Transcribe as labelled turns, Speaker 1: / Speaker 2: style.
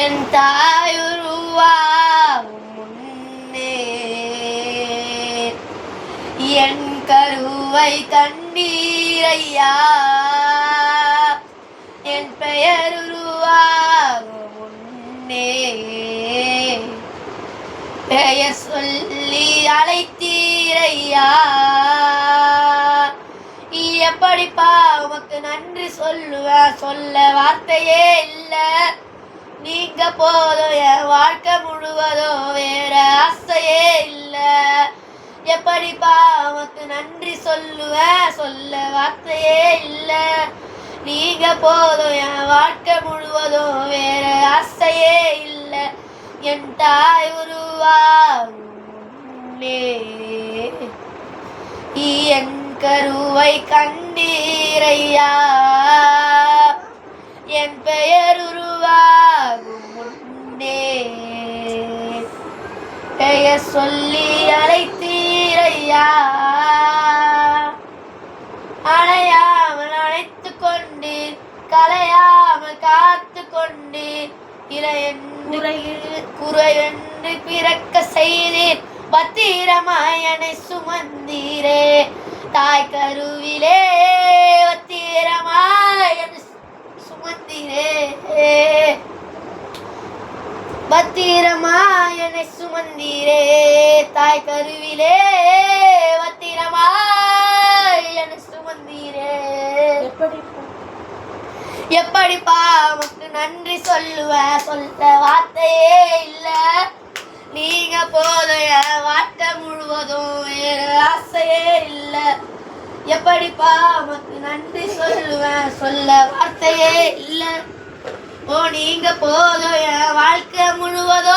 Speaker 1: என் தாயுருவாகும் முன்னே என் கருவை கண்டீரையா. என் பெயர் உருவாகும் முன்னே பெயர் சொல்லி அழைத்தீரையா. எப்படிப்பா உமக்கு நன்றி சொல்லுவேன், சொல்ல வார்த்தையே இல்லை. நீங்க போதும் என் வாழ்க்கை முழுவதும், வேற ஆசையே இல்லை. எப்படிப்பா உமக்கு நன்றி சொல்லுவேன், சொல்ல வார்த்தையே இல்லை. நீங்க போதும் என் வாழ்க்கை முழுவதும், வேற ஆசையே இல்லை. என் தாய் உருவாகும் முன்னே என் கருவை கண்டீரையா. என் பெயர் உருவாகும் முன்னே பெயர் சொல்லி அழைத்தீரையா. அணையாமல் அணைத்து கொண்டீர், கலையாமல் காத்து கொண்டீர். குறையென்று பிறக்க செய்தீர், பத்திரமாய் என்னை சுமந்தீரே. தாய் கருவிலே பத்திரமாய் என்னை சுமந்தீரே. பத்திரமாய் என்னை சுமந்தீரே. தாய் கருவிலே பத்திரமாய் என்னை சுமந்தீரே. எப்படிப்பா உமக்கு நன்றி சொல்லுவேன், சொல்ல வார்த்தையே இல்லை. நீங்க போதும் என் வாழ்க்கை முழுவதும், வேற ஆசையே இல்லை. எப்படிப்பா உமக்கு நன்றி சொல்லுவேன், சொல்ல வார்த்தையே இல்லை. ஓ நீங்க போதும் என் வாழ்க்கை முழுவதும்.